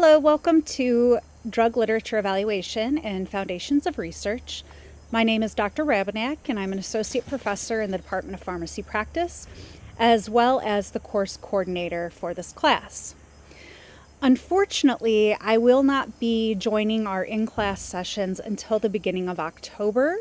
Hello, welcome to Drug Literature Evaluation and Foundations of Research. My name is Dr. Rabenak, and I'm an associate professor in the Department of Pharmacy Practice, as well as the course coordinator for this class. Unfortunately, I will not be joining our in-class sessions until the beginning of October.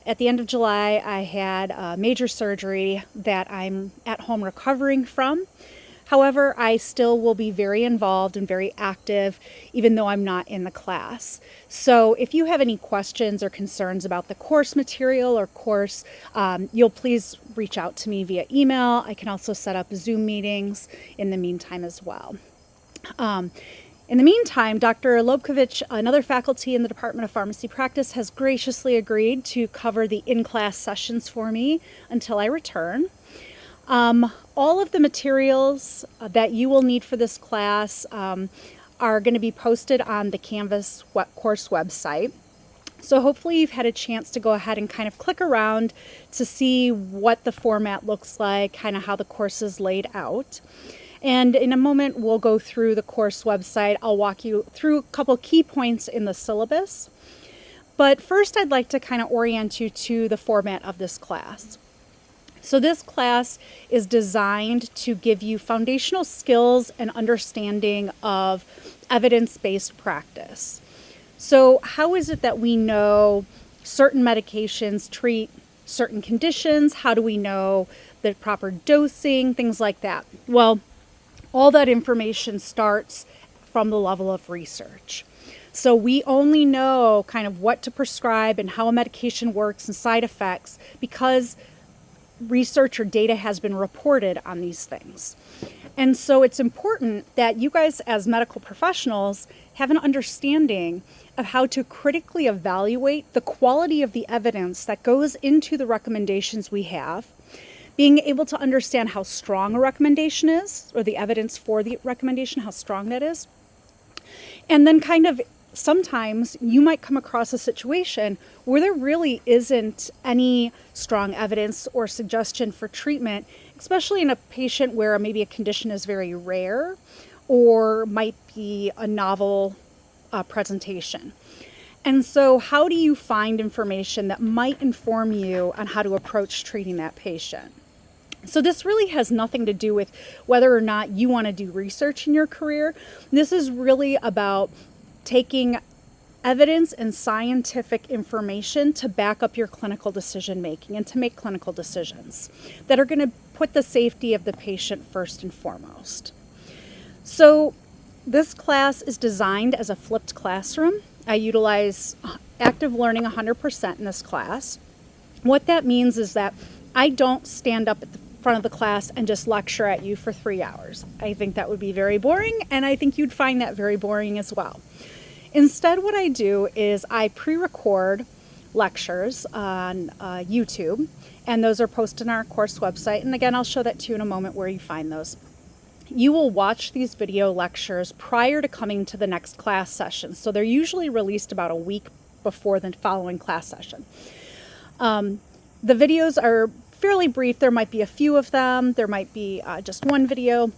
At the end of July, I had a major surgery that I'm at home recovering from. However, I still will be very involved and very active, even though I'm not in the class. So if you have any questions or concerns about the course material or course, you'll please reach out to me via email. I can also set up Zoom meetings in the meantime as well. In the meantime, Dr. Lobkovich, another faculty in the Department of Pharmacy Practice, has graciously agreed to cover the in-class sessions for me until I return. All of the materials that you will need for this class are going to be posted on the Canvas course website. So hopefully you've had a chance to go ahead and kind of click around to see what the format looks like, kind of how the course is laid out. And in a moment, we'll go through the course website. I'll walk you through a couple key points in the syllabus. But first, I'd like to kind of orient you to the format of this class. So this class is designed to give you foundational skills and understanding of evidence-based practice. So how is it that we know certain medications treat certain conditions? How do we know the proper dosing, things like that? Well, all that information starts from the level of research. So we only know kind of what to prescribe and how a medication works and side effects because research or data has been reported on these things. And so it's important that you guys as medical professionals have an understanding of how to critically evaluate the quality of the evidence that goes into the recommendations we have, being able to understand how strong a recommendation is, or the evidence for the recommendation, how strong that is. And then kind of sometimes you might come across a situation where there really isn't any strong evidence or suggestion for treatment, especially in a patient where maybe a condition is very rare or might be a novel presentation. And so how do you find information that might inform you on how to approach treating that patient? So this really has nothing to do with whether or not you want to do research in your career. This is really about taking evidence and scientific information to back up your clinical decision making and to make clinical decisions that are going to put the safety of the patient first and foremost. So this class is designed as a flipped classroom. I utilize active learning 100% in this class. What that means is that I don't stand up at the front of the class and just lecture at you for 3 hours. I think that would be very boring, and I think you'd find that very boring as well. Instead, what I do is I pre-record lectures on YouTube, and those are posted on our course website. And again, I'll show that to you in a moment where you find those. You will watch these video lectures prior to coming to the next class session. So they're usually released about a week before the following class session. The videos are fairly brief. There might be a few of them. There might be just one video.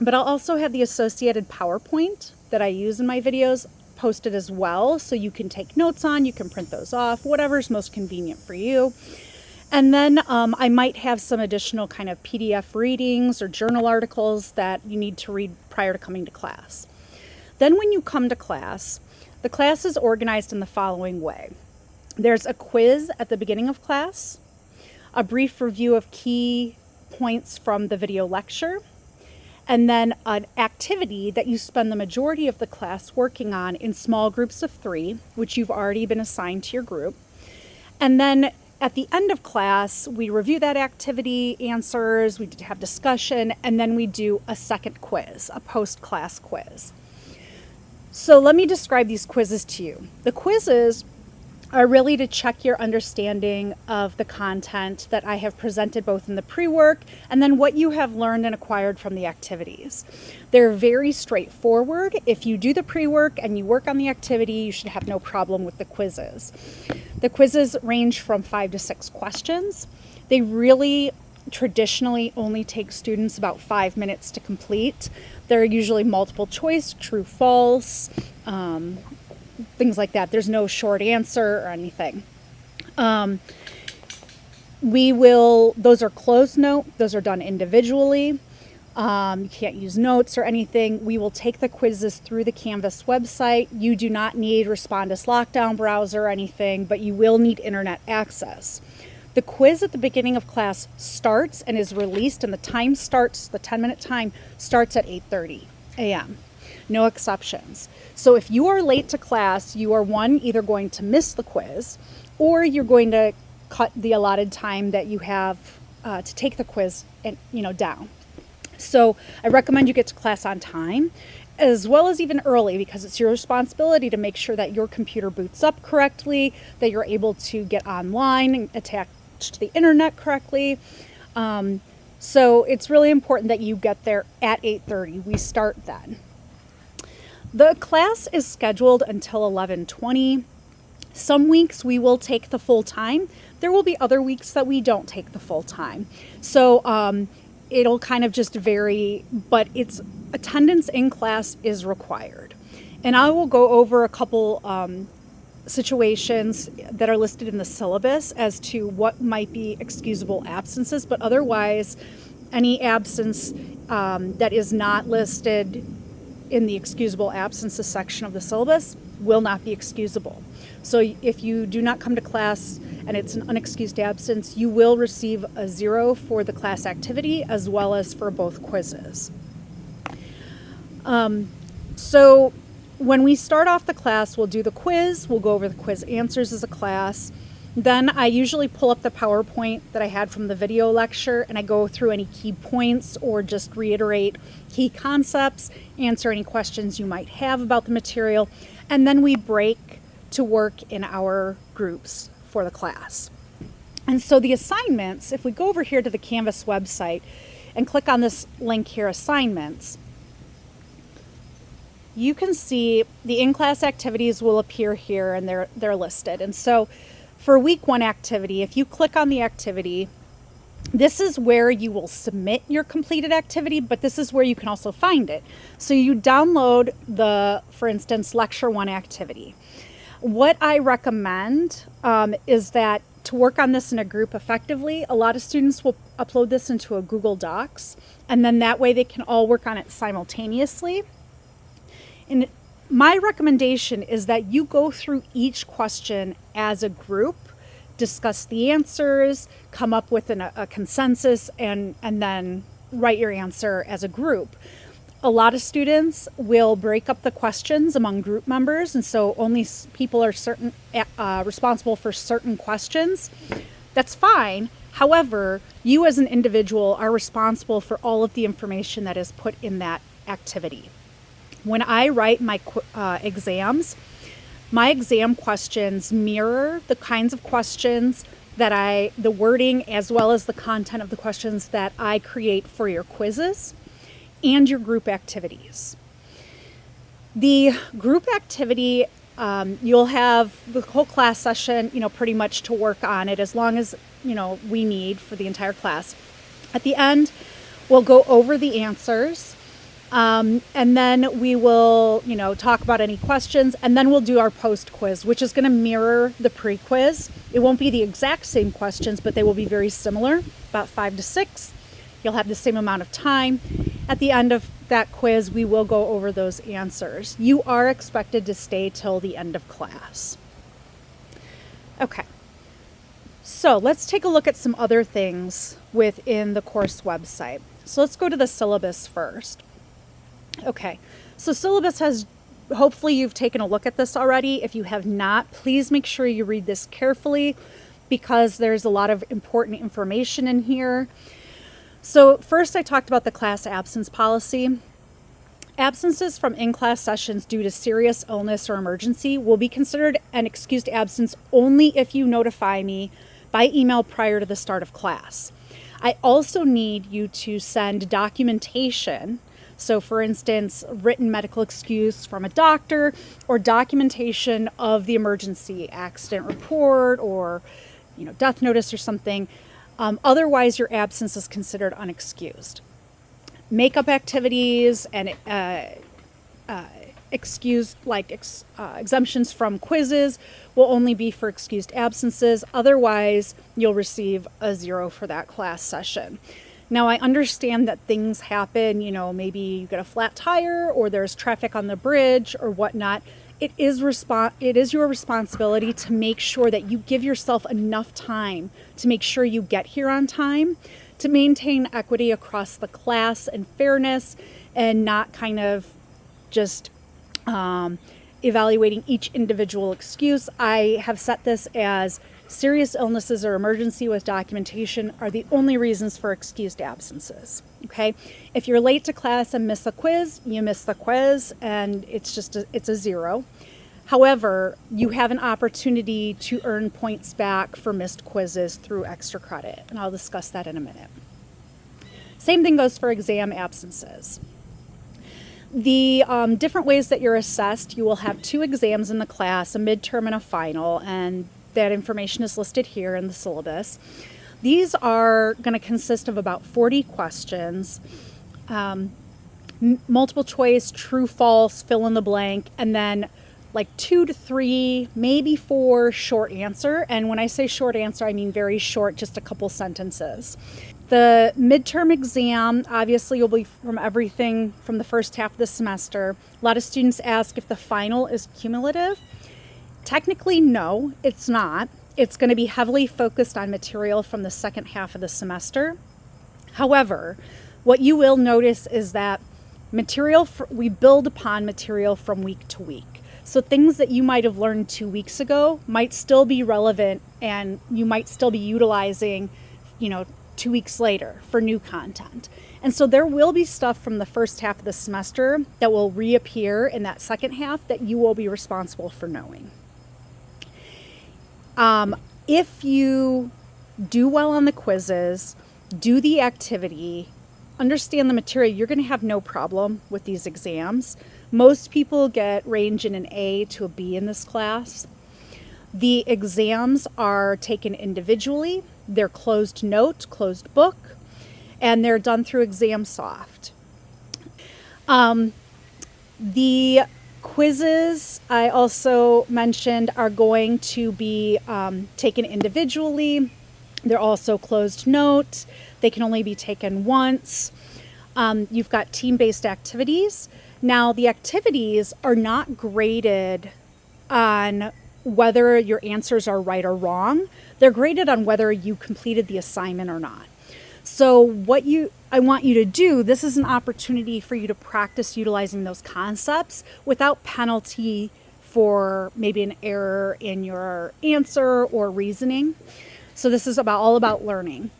But I'll also have the associated PowerPoint that I use in my videos posted as well, so you can take notes on, you can print those off, whatever's most convenient for you. And then I might have some additional kind of PDF readings or journal articles that you need to read prior to coming to class. Then when you come to class, the class is organized in the following way. There's a quiz at the beginning of class, a brief review of key points from the video lecture, and then an activity that you spend the majority of the class working on in small groups of 3, which you've already been assigned to your group. And then at the end of class, we review that activity, answers, we have discussion, and then we do a second quiz, a post-class quiz. So let me describe these quizzes to you. The quizzes are really to check your understanding of the content that I have presented both in the pre-work and then what you have learned and acquired from the activities. They're very straightforward. If you do the pre-work and you work on the activity, you should have no problem with the quizzes. The quizzes range from 5 to 6 questions. They really traditionally only take students about 5 minutes to complete. They're usually multiple choice, true, false, things like that. There's no short answer or anything. Those are closed note, those are done individually. You can't use notes or anything. We will take the quizzes through the Canvas website. You do not need Respondus Lockdown browser or anything, but you will need internet access. The quiz at the beginning of class starts and is released, and the 10-minute time starts at 8:30 a.m. No exceptions. So if you are late to class, you are either going to miss the quiz, or you're going to cut the allotted time that you have to take the quiz and down. So I recommend you get to class on time, as well as even early, because it's your responsibility to make sure that your computer boots up correctly, that you're able to get online and attach to the internet correctly. So it's really important that you get there at 8:30. We start then. The class is scheduled until 11:20. Some weeks we will take the full time. There will be other weeks that we don't take the full time. So it'll kind of just vary, but attendance in class is required. And I will go over a couple situations that are listed in the syllabus as to what might be excusable absences, but otherwise any absence that is not listed in the excusable absences section of the syllabus will not be excusable. So if you do not come to class and it's an unexcused absence, you will receive a 0 for the class activity as well as for both quizzes. So when we start off the class, we'll do the quiz, we'll go over the quiz answers as a class. Then I usually pull up the PowerPoint that I had from the video lecture, and I go through any key points or just reiterate key concepts, answer any questions you might have about the material, and then we break to work in our groups for the class. And so the assignments, if we go over here to the Canvas website and click on this link here, assignments, you can see the in-class activities will appear here, and they're listed. And so for week 1 activity, if you click on the activity, this is where you will submit your completed activity, but this is where you can also find it. So you download for instance, lecture 1 activity. What I recommend is that to work on this in a group effectively, a lot of students will upload this into a Google Docs, and then that way they can all work on it simultaneously. And my recommendation is that you go through each question as a group, discuss the answers, come up with a consensus, and then write your answer as a group. A lot of students will break up the questions among group members, and so only people are responsible for certain questions. That's fine. However, you as an individual are responsible for all of the information that is put in that activity. When I write my exams, my exam questions mirror the kinds of questions that the wording as well as the content of the questions that I create for your quizzes and your group activities. The group activity, you'll have the whole class session, pretty much to work on it as long as, we need for the entire class. At the end, we'll go over the answers. And then we will, talk about any questions, and then we'll do our post-quiz, which is going to mirror the pre-quiz. It won't be the exact same questions, but they will be very similar, about 5 to 6. You'll have the same amount of time. At the end of that quiz, we will go over those answers. You are expected to stay till the end of class. Okay. So let's take a look at some other things within the course website. So let's go to the syllabus first. Okay, so syllabus hopefully you've taken a look at this already. If you have not, please make sure you read this carefully because there's a lot of important information in here. So first I talked about the class absence policy. Absences from in-class sessions due to serious illness or emergency will be considered an excused absence only if you notify me by email prior to the start of class. I also need you to send documentation. So for instance, written medical excuse from a doctor or documentation of the emergency accident report or, death notice or something Otherwise, your absence is considered unexcused. Makeup activities and exemptions from quizzes will only be for excused absences. Otherwise, you'll receive a 0 for that class session. Now, I understand that things happen, maybe you get a flat tire or there's traffic on the bridge or whatnot. It is your responsibility to make sure that you give yourself enough time to make sure you get here on time, to maintain equity across the class and fairness, and not kind of just evaluating each individual excuse. I have set this as serious illnesses or emergency with documentation are the only reasons for excused absences. Okay, if you're late to class and miss a quiz, you miss the quiz, and it's a 0. However, you have an opportunity to earn points back for missed quizzes through extra credit, and I'll discuss that in a minute. Same thing goes for exam absences. The different ways that you're assessed, you will have 2 exams in the class, a midterm and a final, and that information is listed here in the syllabus. These are going to consist of about 40 questions, multiple choice, true, false, fill in the blank, and then like 2 to 3, maybe 4 short answer. And when I say short answer, I mean very short, just a couple sentences. The midterm exam, obviously, will be from everything from the first half of the semester. A lot of students ask if the final is cumulative. Technically, no, it's not. It's going to be heavily focused on material from the second half of the semester. However, what you will notice is that we build upon material from week to week. So things that you might have learned 2 weeks ago might still be relevant, and you might still be utilizing, 2 weeks later for new content. And so there will be stuff from the first half of the semester that will reappear in that second half that you will be responsible for knowing. If you do well on the quizzes, do the activity, understand the material, you're going to have no problem with these exams. Most people range in an A to a B in this class. The exams are taken individually. They're closed note, closed book, and they're done through ExamSoft. The quizzes, I also mentioned, are going to be taken individually. They're also closed note. They can only be taken once. You've got team-based activities. Now, the activities are not graded on whether your answers are right or wrong. They're graded on whether you completed the assignment or not. So I want you to do, this is an opportunity for you to practice utilizing those concepts without penalty for maybe an error in your answer or reasoning. So this is all about learning.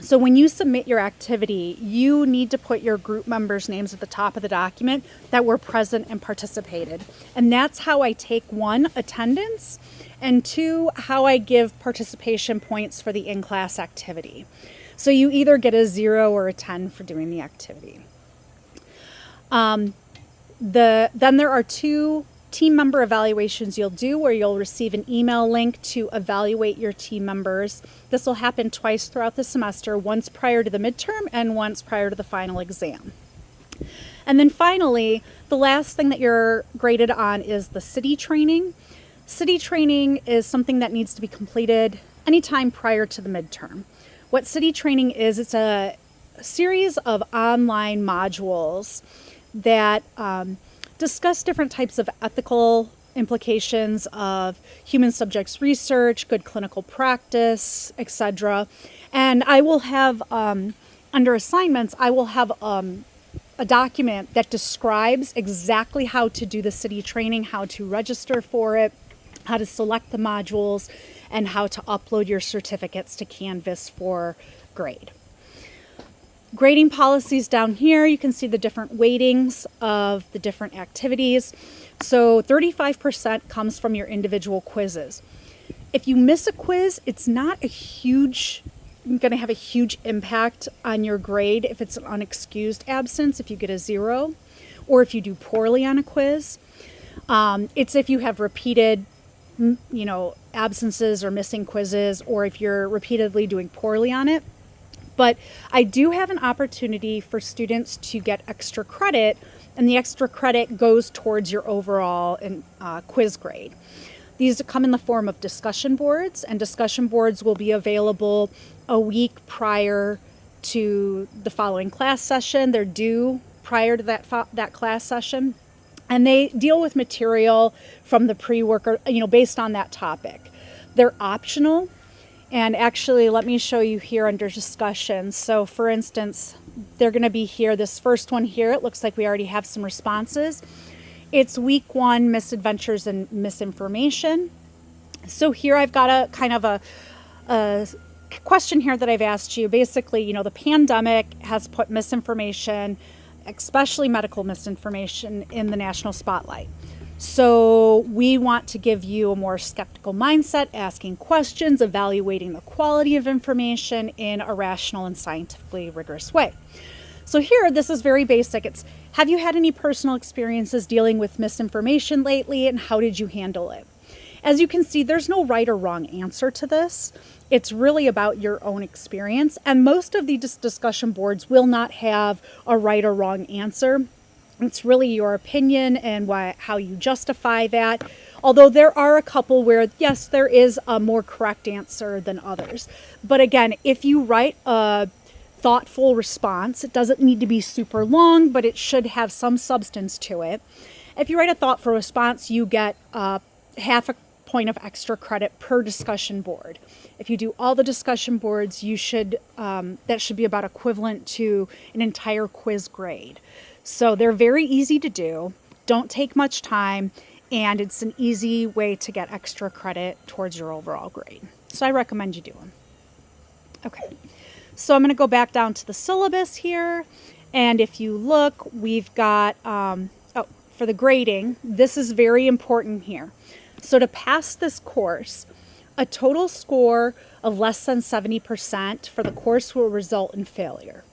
So when you submit your activity, you need to put your group members' names at the top of the document that were present and participated. And that's how I take 1, attendance, and 2, how I give participation points for the in-class activity. So you either get a 0 or a 10 for doing the activity. Then there are 2 team member evaluations you'll do where you'll receive an email link to evaluate your team members. This will happen twice throughout the semester, once prior to the midterm and once prior to the final exam. And then finally, the last thing that you're graded on is the city training. City training is something that needs to be completed anytime prior to the midterm. What city training is, it's a series of online modules that discuss different types of ethical implications of human subjects research, good clinical practice, etc. And I will have, under assignments, I will have a document that describes exactly how to do the city training, how to register for it, how to select the modules, and how to upload your certificates to Canvas for grade. Grading policies down here, you can see the different weightings of the different activities. So 35% comes from your individual quizzes. If you miss a quiz, it's not going to have a huge impact on your grade if it's an unexcused absence, if you get a 0, or if you do poorly on a quiz. It's if you have repeated absences or missing quizzes, or if you're repeatedly doing poorly on it. But I do have an opportunity for students to get extra credit, and the extra credit goes towards your overall quiz grade. These come in the form of discussion boards, and discussion boards will be available a week prior to the following class session. They're due prior to that class session, and they deal with material from the pre-work, based on that topic. They're optional, and actually, let me show you here under discussion. So, for instance, they're going to be here. This first one here, it looks like we already have some responses. It's week 1, misadventures and misinformation. So here I've got a kind of a question here that I've asked you. Basically, the pandemic has put misinformation, especially medical misinformation, in the national spotlight. So we want to give you a more skeptical mindset, asking questions, evaluating the quality of information in a rational and scientifically rigorous way. So here, this is very basic. It's, have you had any personal experiences dealing with misinformation lately, and how did you handle it? As you can see, there's no right or wrong answer to this. It's really about your own experience, and most of these discussion boards will not have a right or wrong answer. It's really your opinion and how you justify that. Although there are a couple where, yes, there is a more correct answer than others. But again, if you write a thoughtful response, it doesn't need to be super long, but it should have some substance to it. If you write a thoughtful response, you get half a point of extra credit per discussion board. If you do all the discussion boards, you should that should be about equivalent to an entire quiz grade. So they're very easy to do, don't take much time, and it's an easy way to get extra credit towards your overall grade. So I recommend you do them. Okay, so I'm going to go back down to the syllabus here, and if you look, we've got, for the grading, this is very important here. So to pass this course, a total score of less than 70% for the course will result in failure.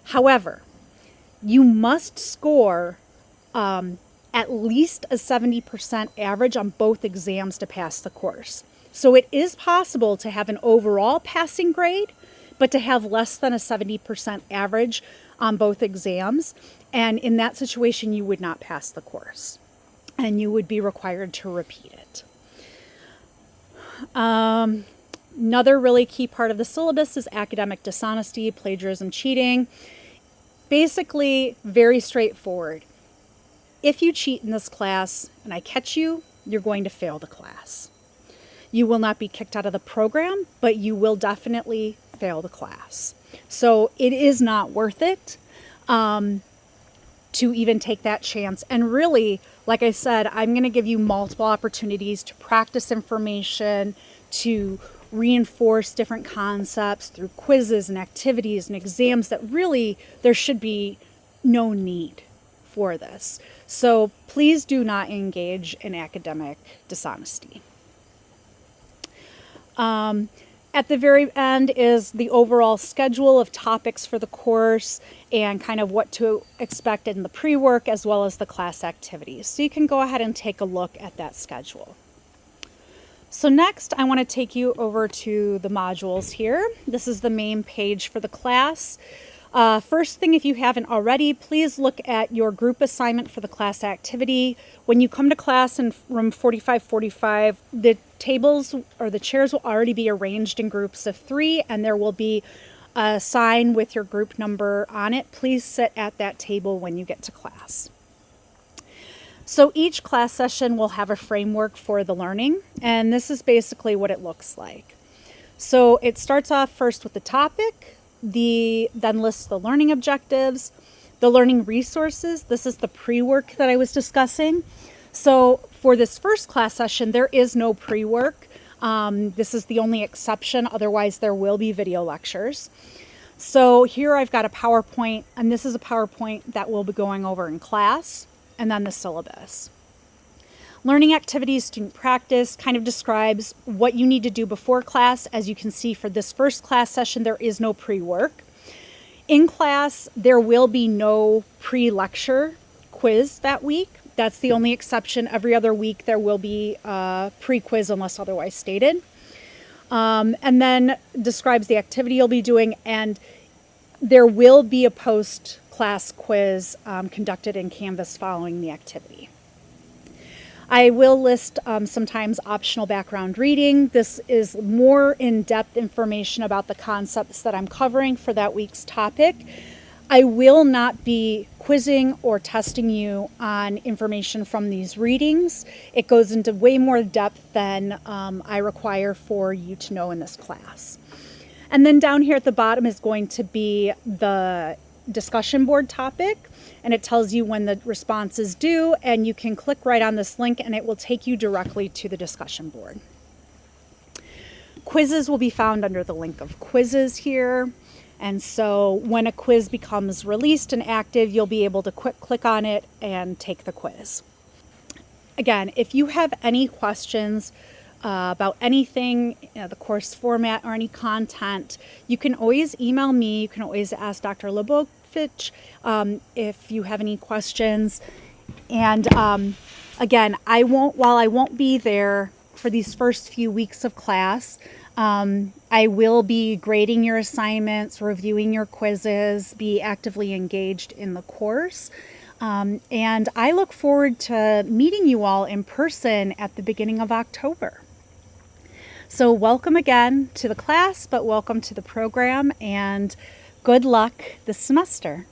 However, you must score at least a 70% average on both exams to pass the course. So it is possible to have an overall passing grade, but to have less than a 70% average on both exams. And in that situation, you would not pass the course, and you would be required to repeat it. Another really key part of the syllabus is academic dishonesty, plagiarism, cheating. Basically, very straightforward. If you cheat in this class and I catch you, you're going to fail the class. You will not be kicked out of the program, but you will definitely fail the class. So it is not worth it to even take that chance. And really, like I said, I'm going to give you multiple opportunities to practice information, to reinforce different concepts through quizzes and activities and exams that really there should be no need for this. So please do not engage in academic dishonesty. At the very end is the overall schedule of topics for the course and kind of what to expect in the pre-work as well as the class activities. So you can go ahead and take a look at that schedule. So next, I want to take you over to the modules here. This is the main page for the class. First thing, if you haven't already, please look at your group assignment for the class activity. When you come to class in room 4545, the tables or the chairs will already be arranged in groups of 3, and there will be a sign with your group number on it. Please sit at that table when you get to class. So each class session will have a framework for the learning, and this is basically what it looks like. So it starts off first with the topic, then lists the learning objectives, the learning resources. This is the pre-work that I was discussing. So for this first class session, there is no pre-work. This is the only exception. Otherwise, there will be video lectures. So here I've got a PowerPoint, and this is a PowerPoint that we'll be going over in class, and then the syllabus. Learning activities, student practice kind of describes what you need to do before class. As you can see, for this first class session, there is no pre-work. In class, there will be no pre-lecture quiz that week. That's the only exception. Every other week there will be a pre-quiz unless otherwise stated. And then describes the activity you'll be doing, and there will be a post-class quiz conducted in Canvas following the activity. I will list sometimes optional background reading. This is more in-depth information about the concepts that I'm covering for that week's topic. I will not be quizzing or testing you on information from these readings. It goes into way more depth than I require for you to know in this class. And then down here at the bottom is going to be the discussion board topic, and it tells you when the response is due, and you can click right on this link and it will take you directly to the discussion board. Quizzes will be found under the link of quizzes here. And so when a quiz becomes released and active, you'll be able to click on it and take the quiz. Again, if you have any questions about anything, the course format or any content, you can always email me. You can always ask Dr. Lebovich if you have any questions. And again, while I won't be there for these first few weeks of class, I will be grading your assignments, reviewing your quizzes, be actively engaged in the course. And I look forward to meeting you all in person at the beginning of October. So welcome again to the class, but welcome to the program, and good luck this semester.